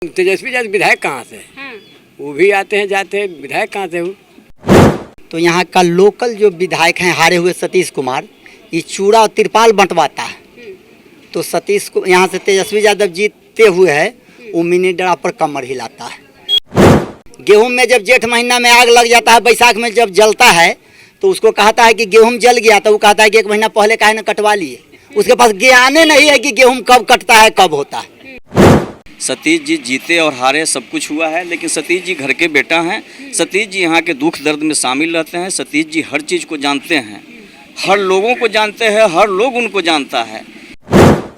तेजस्वी यादव विधायक कहाँ से? वो भी आते हैं जाते हैं, विधायक कहाँ से वो? तो यहाँ का लोकल जो विधायक हैं हारे हुए सतीश कुमार, ये चूड़ा और तिरपाल बंटवाता है। तो सतीश को यहाँ से तेजस्वी यादव जीतते हुए है, वो मिनी डरा पर कमर हिलाता है। गेहूं में जब जेठ महीना में आग लग जाता है, बैसाख में जब जलता है तो उसको कहता है कि गेहूं जल गया, तो वो कहता है कि 1 महीना पहले काहे न कटवा लिए। उसके पास ज्ञान नहीं है कि गेहूं कब कटता है कब होता है। सतीश जी जीते और हारे सब कुछ हुआ है, लेकिन सतीश जी घर के बेटा हैं। सतीश जी यहाँ के दुख दर्द में शामिल रहते हैं। सतीश जी हर चीज़ को जानते हैं, हर लोगों को जानते हैं, हर लोग उनको जानता है।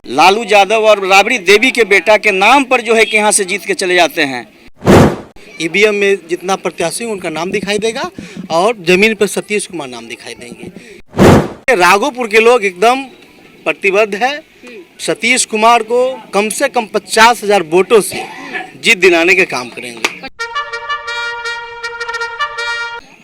लालू यादव और राबड़ी देवी के बेटा के नाम पर जो है कि यहाँ से जीत के चले जाते हैं। ईवीएम में जितना प्रत्याशी उनका नाम दिखाई देगा और जमीन पर सतीश कुमार नाम दिखाई देंगे। राघोपुर के लोग एकदम प्रतिबद्ध है सतीश कुमार को कम से कम 50,000 वोटों से जीत दिलाने के काम करेंगे।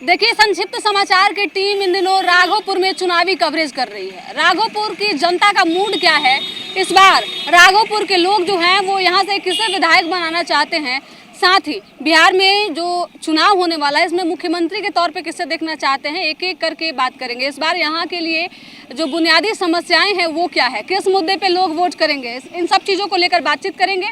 देखिए, संक्षिप्त समाचार की टीम इन दिनों राघोपुर में चुनावी कवरेज कर रही है। राघोपुर की जनता का मूड क्या है इस बार? राघोपुर के लोग जो हैं वो यहाँ से किसे विधायक बनाना चाहते हैं, साथ ही बिहार में जो चुनाव होने वाला है इसमें मुख्यमंत्री के तौर पे किसे देखना चाहते हैं, एक एक करके बात करेंगे। इस बार यहाँ के लिए जो बुनियादी समस्याएं हैं वो क्या है, किस मुद्दे पे लोग वोट करेंगे, इन सब चीज़ों को लेकर बातचीत करेंगे।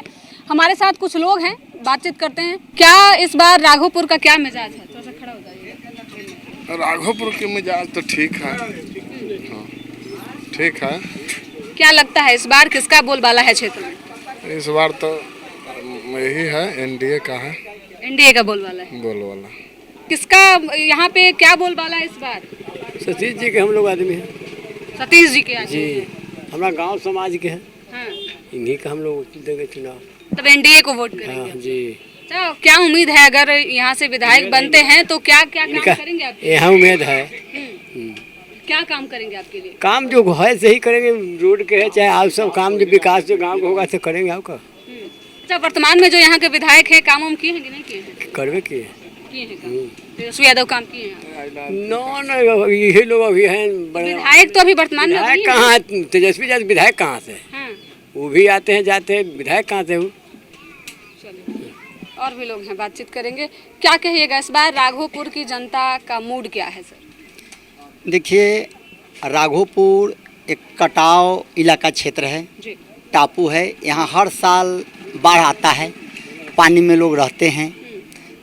हमारे साथ कुछ लोग हैं, बातचीत करते हैं। क्या इस बार राघोपुर का क्या मिजाज है? थोड़ा सा खड़ा हो जाइए। राघोपुर के मिजाज तो ठीक है, हाँ, ठीक है। क्या लगता है इस बार किसका बोलबाला है क्षेत्र में? इस बार तो यही है, एनडीए का है। एनडीए का बोलबाला है। बोलवाला किसका यहाँ पे क्या बोलबाला है इस बार? सतीश जी के हम लोग आदमी हैं सतीश जी के आदमी जी, हैं। हमारा गांव समाज के हैं, हाँ। इन्हीं का हम लोग देंगे चुनाव। तब एनडीए को वोट हाँ करेंगे। जी। तो क्या उम्मीद है अगर यहाँ से विधायक बनते हैं तो क्या क्या काम करेंगे आप? यहाँ उम्मीद है। क्या काम करेंगे आपके लिए? काम जो है सही करेंगे, रोड के है चाहे आप सब काम जो विकास जो गाँव का होगा तो करेंगे आपका। अच्छा, वर्तमान में जो यहाँ के विधायक हैं काम किए हैं कि नहीं किए हैं? करवे किए किए हैं काम। तेजस्वी यादव काम किए हैं? नो यही लोग अभी हैं बड़े। विधायक तो अभी वर्तमान में विधायक अभी कहाँ है? तेजस्वी यादव विधायक कहाँ से? हाँ। वो भी आते हैं जाते हैं, विधायक कहाँ से वो? चलिए, और भी लोग हैं, बातचीत करेंगे। क्या कहिएगा इस बार राघोपुर की जनता का मूड क्या है सर? देखिए, राघोपुर एक कटाव इलाका क्षेत्र है, जी। टापू है। यहाँ हर साल बाढ़ आता है, पानी में लोग रहते हैं।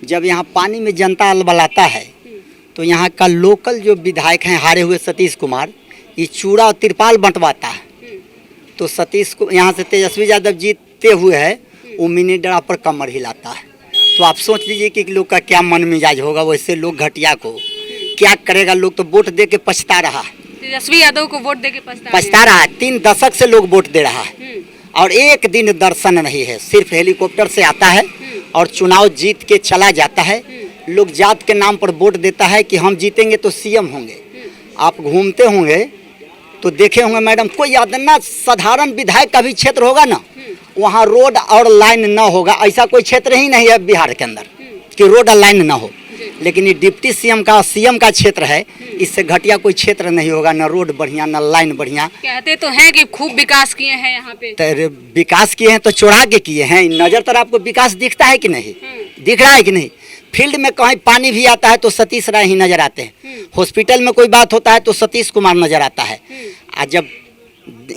जब यहाँ पानी में जनता अलबलाता है तो यहाँ का लोकल जो विधायक हैं हारे हुए सतीश कुमार, ये चूड़ा और तिरपाल बंटवाता है। तो सतीश को यहाँ से तेजस्वी यादव जीतते हुए है, वो मिनी डरा पर कमर हिलाता है। तो आप सोच लीजिए कि लोग का क्या मन मिजाज होगा। वैसे लोग घटिया को क्या करेगा, लोग तो वोट दे के पछता रहा है। तेजस्वी यादव को वोट देके पछता रहा है। 3 दशक से लोग वोट दे रहा है और एक दिन दर्शन नहीं है। सिर्फ हेलीकॉप्टर से आता है और चुनाव जीत के चला जाता है। लोग जात के नाम पर वोट देता है कि हम जीतेंगे तो सीएम होंगे। आप घूमते होंगे तो देखे होंगे मैडम, कोई अदना साधारण विधायक का भी क्षेत्र होगा ना, वहाँ रोड और लाइन ना होगा। ऐसा कोई क्षेत्र ही नहीं है बिहार के अंदर कि रोड और लाइन ना हो। लेकिन ये डिप्टी सीएम का क्षेत्र है, इससे घटिया कोई क्षेत्र नहीं होगा। ना रोड बढ़िया, ना लाइन बढ़िया। कहते तो हैं कि खूब विकास किए हैं यहाँ पे। तो विकास किए हैं तो चढ़ा के किए हैं। नजर तर आपको विकास दिखता है कि नहीं? दिख रहा है कि नहीं? फील्ड में कहीं पानी भी आता है तो सतीश राय ही नजर आते हैं। हॉस्पिटल में कोई बात होता है तो सतीश कुमार नजर आता है। और जब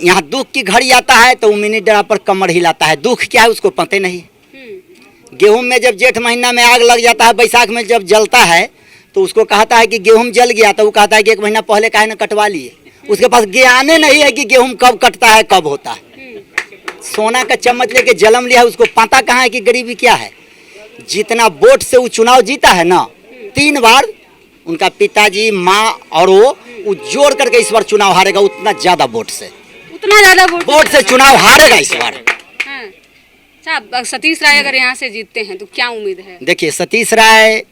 यहाँ दुख की घड़ी आता है तो मिनी डरा पर कमर हिलाता है। दुख क्या है उसको पता नहीं। गेहूं में जब जेठ महीना में आग लग जाता है, बैसाख में जब जलता है तो उसको कहता है कि गेहूं जल गया, तो वो कहता है कि 1 महीना पहले काहे न कटवा लिए। उसके पास ज्ञान नहीं है कि गेहूं कब कटता है कब होता है। सोना का चम्मच लेके जन्म लिया, उसको पता कहाँ है कि गरीबी क्या है। जितना वोट से वो चुनाव जीता है ना, 3 बार उनका पिताजी, माँ और वो जोड़ करके इस बार चुनाव हारेगा। उतना ज्यादा वोट से, उतना ज्यादा वोट से चुनाव हारेगा इस बार। अच्छा, सतीश राय अगर यहाँ से जीतते हैं तो क्या उम्मीद है? देखिए, सतीश राय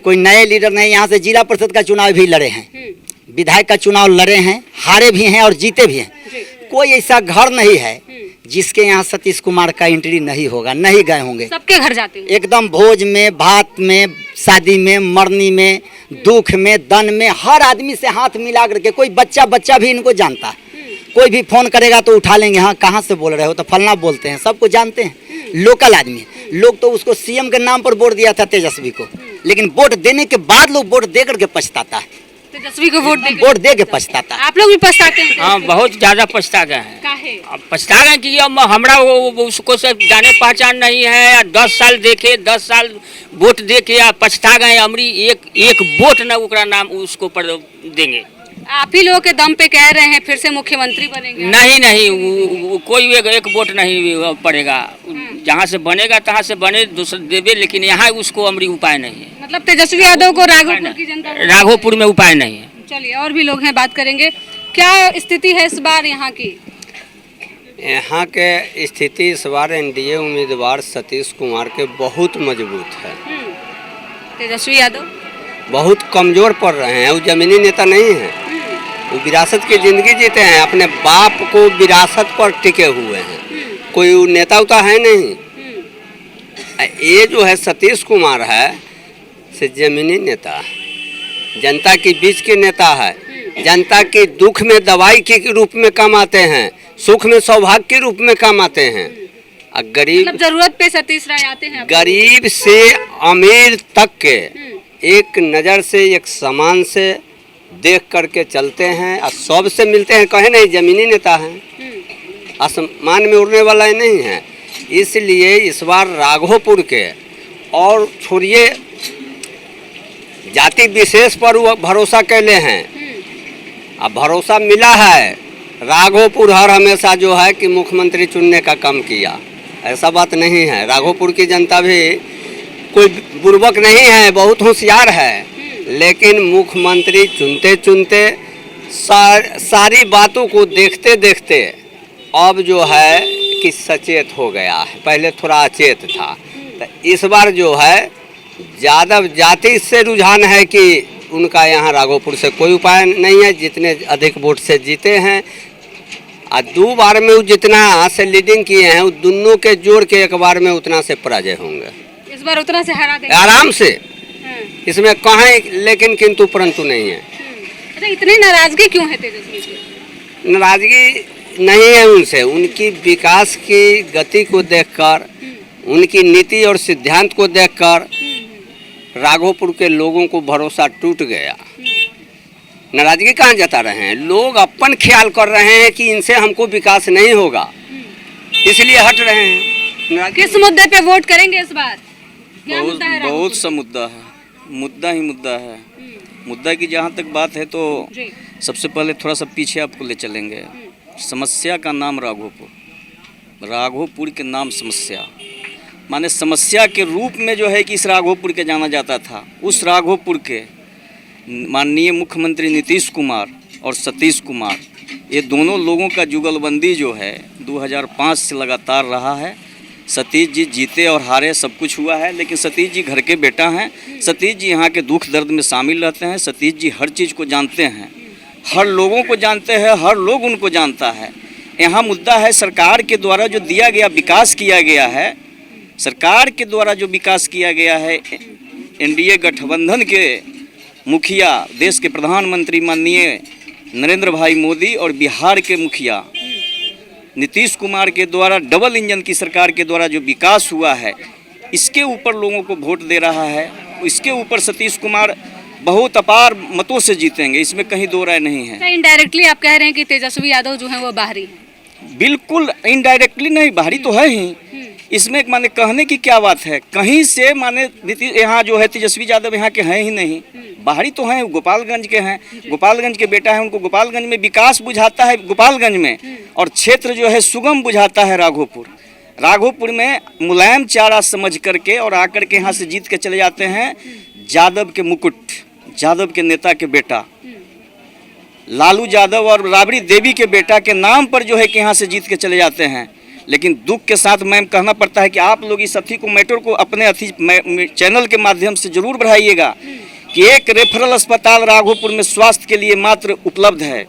कोई नए लीडर नहीं। यहाँ से जिला परिषद का चुनाव भी लड़े हैं, विधायक का चुनाव लड़े हैं, हारे भी हैं और जीते भी हैं। कोई ऐसा घर नहीं है जिसके यहाँ सतीश कुमार का एंट्री नहीं होगा, नहीं गए होंगे। सबके घर जाते हैं एकदम, भोज में, भात में, शादी में, मरनी में, दुख में, दन में, हर आदमी से हाथ मिला करके। कोई बच्चा भी इनको जानता है। कोई भी फोन करेगा तो उठा लेंगे, हाँ कहाँ से बोल रहे हो, तो फलना बोलते हैं, सबको जानते हैं, लोकल आदमी है। लोग तो उसको सीएम के नाम पर वोट दिया था तेजस्वी को, लेकिन वोट देने के बाद लोग वोट दे करके पछताता है, तेजस्वी को वोट दे के पछताता है। आप लोग भी पछताते हैं? हाँ बहुत ज्यादा पछता गए हैं। काहे? अब पछता गए कि अब हमरा वो उसको से जाने पहचान नहीं है, या 10 साल देखे, 10 साल वोट दे के या पछता गए हमरी एक वोट न ओकरा नाम उसको पर देंगे। आप ही लोगों के दम पे कह रहे हैं फिर से मुख्यमंत्री बनेंगे? नहीं वो कोई एक वोट नहीं पड़ेगा, जहाँ से बनेगा तहाँ से बने, दूसरे देवे, लेकिन यहाँ उसको हमरी उपाय नहीं है। मतलब तेजस्वी यादव को राघोपुर की जनता राघोपुर में उपाय नहीं है। चलिए और भी लोग हैं, बात करेंगे। क्या स्थिति है इस बार यहाँ की? यहाँ के स्थिति इस बार एनडीए उम्मीदवार सतीश कुमार के बहुत मजबूत है। तेजस्वी यादव बहुत कमजोर पड़ रहे हैं, वो जमीनी नेता नहीं है, वो विरासत की जिंदगी जीते हैं, अपने बाप को विरासत पर टिके हुए हैं, कोई नेता उता है नहीं। ये जो है सतीश कुमार है से जमीनी नेता है, जनता के बीच के नेता है, जनता के दुख में दवाई के रूप में काम आते हैं, सुख में सौभाग्य के रूप में काम आते हैं। गरीब मतलब जरूरत पे सतीश राय आते हैं? गरीब से अमीर तक के एक नज़र से, एक समान से देख करके चलते हैं और सबसे मिलते हैं। कहे नहीं जमीनी नेता हैं, आसमान में उड़ने वाला नहीं है। इसलिए इस बार राघोपुर के, और छोड़िए जाति विशेष पर वो भरोसा कैले हैं, अब भरोसा मिला है। राघोपुर हर हमेशा जो है कि मुख्यमंत्री चुनने का काम किया, ऐसा बात नहीं है। राघोपुर की जनता भी कोई बुर्बक नहीं है, बहुत होशियार है, लेकिन मुख्यमंत्री चुनते चुनते सारी बातों को देखते देखते अब जो है कि सचेत हो गया है, पहले थोड़ा अचेत था। तो इस बार जो है यादव जाति से रुझान है कि उनका यहाँ राघोपुर से कोई उपाय नहीं है, जितने अधिक वोट से जीते हैं। और 2 बार में वो जितना से लीडिंग किए हैं, वो दोनों के जोड़ के एक बार में उतना से पराजय होंगे। इस बार उतना से हरा देंगे आराम से, इसमें कहीं लेकिन किंतु परंतु नहीं है। अच्छा, इतनी नाराजगी क्यों है तेजस्वी की? नाराजगी नहीं है उनसे, उनकी विकास की गति को देखकर, उनकी नीति और सिद्धांत को देखकर राघोपुर के लोगों को भरोसा टूट गया। नाराजगी कहाँ जता रहे हैं लोग? अपन ख्याल कर रहे हैं कि इनसे हमको विकास नहीं होगा, इसलिए हट रहे हैं। किस मुद्दे पे वोट करेंगे इस बार? क्या मुद्दा है? बहुत सा मुद्दा है, मुद्दा ही मुद्दा है। मुद्दा की जहाँ तक बात है तो जी। सबसे पहले थोड़ा सा पीछे आपको ले चलेंगे। समस्या का नाम राघोपुर, राघोपुर के नाम समस्या, माने समस्या के रूप में जो है कि इस राघोपुर के जाना जाता था। उस राघोपुर के माननीय मुख्यमंत्री नीतीश कुमार और सतीश कुमार, ये दोनों लोगों का जुगलबंदी जो है 2005 से लगातार रहा है। सतीश जी जीते और हारे सब कुछ हुआ है, लेकिन सतीश जी घर के बेटा हैं। सतीश जी यहाँ के दुख दर्द में शामिल रहते हैं। सतीश जी हर चीज़ को जानते हैं, हर लोगों को जानते हैं, हर लोग उनको जानता है। यहाँ मुद्दा है सरकार के द्वारा जो दिया गया विकास किया गया है, सरकार के द्वारा जो विकास किया गया है, एनडीए गठबंधन के मुखिया, देश के प्रधानमंत्री माननीय नरेंद्र भाई मोदी और बिहार के मुखिया नीतीश कुमार के द्वारा डबल इंजन की सरकार के द्वारा जो विकास हुआ है, इसके ऊपर लोगों को वोट दे रहा है। इसके ऊपर सतीश कुमार बहुत अपार मतों से जीतेंगे, इसमें कहीं दो राय नहीं है। इनडायरेक्टली आप कह रहे हैं कि तेजस्वी यादव जो है वो बाहरी है? बिल्कुल इनडायरेक्टली नहीं, बाहरी तो है ही। इसमें माने कहने की क्या बात है? कहीं से माने यहाँ जो है तेजस्वी यादव यहाँ के हैं ही नहीं, बाहरी तो हैं, गोपालगंज के हैं, गोपालगंज के बेटा है, उनको गोपालगंज में विकास बुझाता है गोपालगंज में, और क्षेत्र जो है सुगम बुझाता है राघोपुर। राघोपुर में मुलायम चारा समझ करके और आकर के यहाँ से जीत के चले जाते हैं यादव के मुकुट, यादव के नेता के बेटा लालू यादव और राबड़ी देवी के बेटा के नाम पर जो है कि यहाँ से जीत के चले जाते हैं। लेकिन दुख के साथ मैम कहना पड़ता है कि आप लोग इस अथी को मैटर को अपने अथी चैनल के माध्यम से जरूर बढ़ाइएगा कि एक रेफरल अस्पताल राघोपुर में स्वास्थ्य के लिए मात्र उपलब्ध है।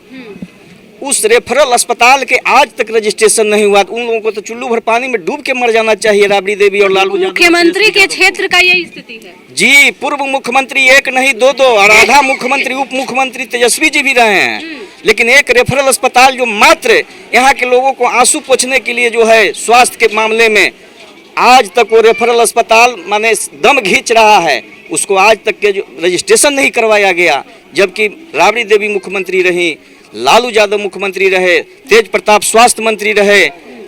उस रेफरल अस्पताल के आज तक रजिस्ट्रेशन नहीं हुआ। उन लोगों को तो चुल्लू भर पानी में डूब के मर जाना चाहिए। राबड़ी देवी और लालू यादव मुख्यमंत्री के क्षेत्र का यही स्थिति है जी। पूर्व मुख्यमंत्री एक नहीं दो और आधा मुख्यमंत्री उप मुख्यमंत्री तेजस्वी जी भी रहे हैं, लेकिन एक रेफरल अस्पताल जो मात्र यहाँ के लोगों को आंसू पोंछने के लिए जो है स्वास्थ्य के मामले में आज तक वो रेफरल अस्पताल माने दम खींच रहा है, उसको आज तक के जो रजिस्ट्रेशन नहीं करवाया गया, जबकि राबड़ी देवी मुख्यमंत्री रही, लालू यादव मुख्यमंत्री रहे, तेज प्रताप स्वास्थ्य मंत्री रहे,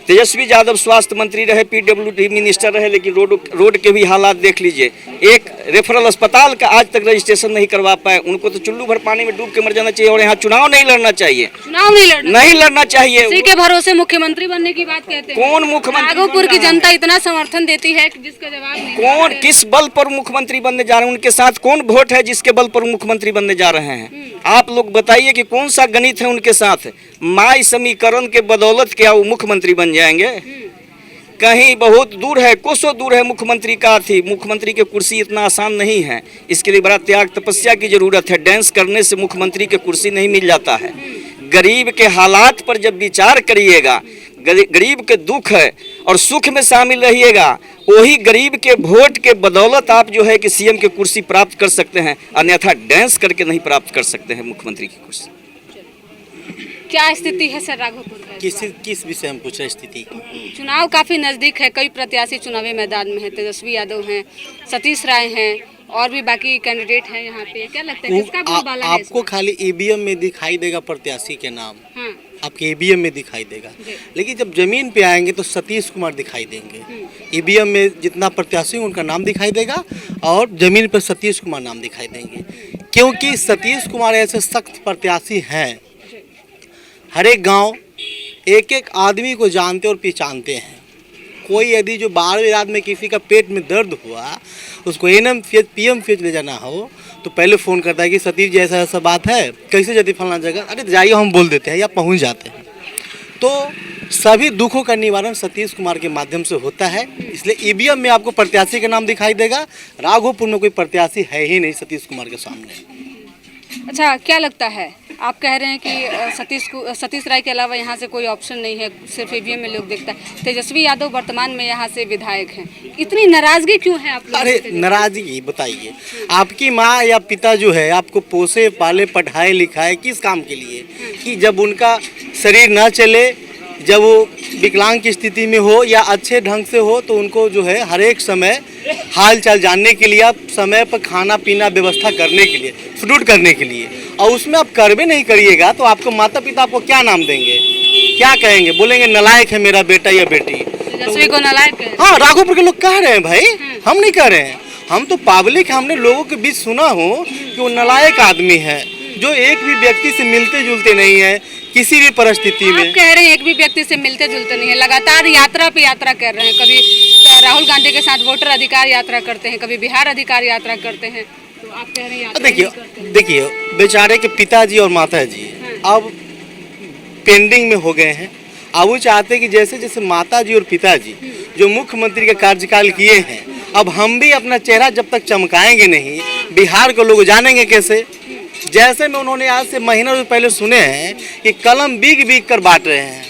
तेजस्वी यादव स्वास्थ्य मंत्री रहे, पीडब्ल्यूडी मिनिस्टर रहे, लेकिन रोड के भी हालात देख लीजिए। एक रेफरल अस्पताल का आज तक रजिस्ट्रेशन नहीं करवा पाए। उनको तो चुल्लू भर पानी में डूब के मर जाना चाहिए और यहाँ चुनाव नहीं लड़ना चाहिए, चुनाव नहीं लड़ना चाहिए। इसी के भरोसे मुख्यमंत्री बनने की बात कहते हैं। कौन मुख्यमंत्री? राघोपुर की जनता इतना समर्थन देती है कि जिसका जवाब नहीं। कौन किस बल पर मुख्यमंत्री बनने जा रहे हैं? उनके साथ कौन वोट है जिसके बल पर मुख्यमंत्री बनने जा रहे हैं? आप लोग बताइए कि कौन सा गणित है उनके साथ? माई समीकरण के बदौलत क्या वो मुख्यमंत्री बन जाएंगे? कहीं बहुत दूर है, कोसों दूर है मुख्यमंत्री का थी। मुख्यमंत्री की कुर्सी इतना आसान नहीं है, इसके लिए बड़ा त्याग तपस्या की जरूरत है। डांस करने से मुख्यमंत्री की कुर्सी नहीं मिल जाता है। गरीब के हालात पर जब विचार करिएगा, गरीब के दुख है और सुख में शामिल रहिएगा, वही गरीब के वोट के बदौलत आप जो है कि सीएम की कुर्सी प्राप्त कर सकते हैं, अन्यथा डांस करके नहीं प्राप्त कर सकते हैं मुख्यमंत्री की कुर्सी। क्या स्थिति है सर राघोपुर का? किस विषय में पूछ रहे स्थिति? चुनाव काफी नजदीक है, कई प्रत्याशी चुनावी मैदान में है। तेजस्वी यादव हैं, सतीश राय हैं और भी बाकी कैंडिडेट हैं यहाँ पे। क्या लगता है किसका बोलबाला है? आपको खाली ईवीएम में दिखाई देगा प्रत्याशी के नाम, हाँ। आपके ईवीएम में दिखाई देगा, लेकिन जब जमीन पे आएंगे तो सतीश कुमार दिखाई देंगे। ईवीएम में जितना प्रत्याशी उनका नाम दिखाई देगा और जमीन पर सतीश कुमार नाम दिखाई देंगे, क्योंकि सतीश कुमार ऐसे सख्त प्रत्याशी हैं, हर एक गांव एक एक आदमी को जानते और पहचानते हैं। कोई यदि जो 12वीं रात में किसी का पेट में दर्द हुआ, उसको एनएम पीएम ले जाना हो, तो पहले फ़ोन करता है कि सतीश जी ऐसा बात है, कैसे जाती फलाना जगह, अरे जाइए हम बोल देते हैं या पहुंच जाते हैं। तो सभी दुखों का निवारण सतीश कुमार के माध्यम से होता है, इसलिए ईवीएम में आपको प्रत्याशी का नाम दिखाई देगा। राघोपुर में कोई प्रत्याशी है ही नहीं सतीश कुमार के सामने। अच्छा, क्या लगता है, आप कह रहे हैं कि सतीश राय के अलावा यहाँ से कोई ऑप्शन नहीं है, सिर्फ ईवीएम में लोग देखता है। तेजस्वी यादव वर्तमान में यहाँ से विधायक हैं, इतनी नाराजगी क्यों है आप लोगों से? अरे नाराजगी बताइए, आपकी माँ या पिता जो है आपको पोसे पाले पढ़ाए लिखाए किस काम के लिए? कि जब उनका शरीर न चले, जब वो विकलांग की स्थिति में हो या अच्छे ढंग से हो, तो उनको जो है हर एक समय हाल चाल जानने के लिए, आप समय पर खाना पीना व्यवस्था करने के लिए, फ्रूट करने के लिए, और उसमें आप करवे नहीं करिएगा तो आपको माता पिता आपको क्या नाम देंगे, क्या कहेंगे? बोलेंगे नलायक है मेरा बेटा या बेटी। तेजस्वी को नलायक है? हाँ, राघोपुर के लोग कह रहे हैं भाई, हम नहीं कह रहे हैं, हम तो पब्लिक, हमने लोगों के बीच सुना हो कि वो नलायक आदमी है, जो एक भी व्यक्ति से मिलते जुलते नहीं है किसी भी परिस्थिति में। आप कह रहे हैं एक भी व्यक्ति से मिलते जुलते नहीं है, लगातार यात्रा पे यात्रा कर रहे हैं। कभी राहुल गांधी के साथ वोटर अधिकार यात्रा करते हैं, कभी बिहार अधिकार यात्रा करते हैं, तो आप कह रहे हैं देखिए बेचारे के पिताजी और माता जी अब पेंडिंग में हो गए हैं। अब वो चाहते हैं कि जैसे जैसे माता जी और पिताजी जो मुख्यमंत्री का कार्यकाल किए हैं, अब हम भी अपना चेहरा जब तक चमकाएंगे नहीं, बिहार को लोग जानेंगे कैसे? जैसे में उन्होंने आज से महीनों पहले सुने हैं कि कलम बीग कर बांट रहे हैं,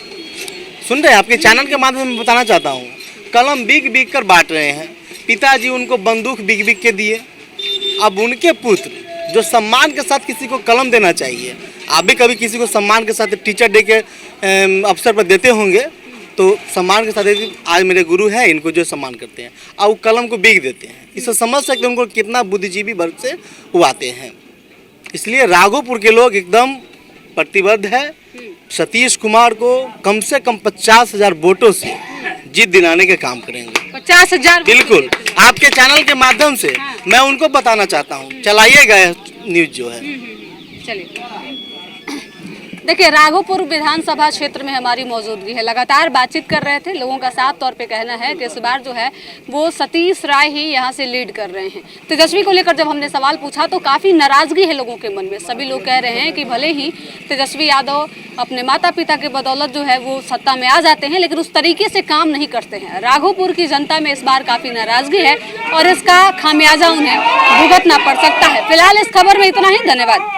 सुन रहे हैं, आपके चैनल के माध्यम से बताना चाहता हूँ, कलम बीग कर बांट रहे हैं। पिताजी उनको बंदूक बीग के दिए, अब उनके पुत्र जो सम्मान के साथ किसी को कलम देना चाहिए, आप भी कभी किसी को सम्मान के साथ टीचर डे के अवसर पर देते होंगे, तो सम्मान के साथ आज मेरे गुरु हैं, इनको जो सम्मान करते हैं, अब वो कलम को बीग देते हैं। इससे समझ सकते हैं उनको कितना बुद्धिजीवी वर्ग से वो आते हैं। इसलिए राघोपुर के लोग एकदम प्रतिबद्ध है, सतीश कुमार को कम से कम 50,000 वोटों से जीत दिलाने के काम करेंगे। 50,000? बिल्कुल, आपके चैनल के माध्यम से मैं उनको बताना चाहता हूँ, चलाइएगा न्यूज जो है। चलिए, देखिए राघोपुर विधानसभा क्षेत्र में हमारी मौजूदगी है, लगातार बातचीत कर रहे थे। लोगों का साफ तौर पे कहना है कि इस बार जो है वो सतीश राय ही यहाँ से लीड कर रहे हैं। तेजस्वी को लेकर जब हमने सवाल पूछा तो काफ़ी नाराजगी है लोगों के मन में। सभी लोग कह रहे हैं कि भले ही तेजस्वी यादव अपने माता पिता के बदौलत जो है वो सत्ता में आ जाते हैं, लेकिन उस तरीके से काम नहीं करते हैं। राघोपुर की जनता में इस बार काफ़ी नाराजगी है और इसका खामियाजा उन्हें भुगतना पड़ सकता है। फिलहाल इस खबर में इतना ही, धन्यवाद।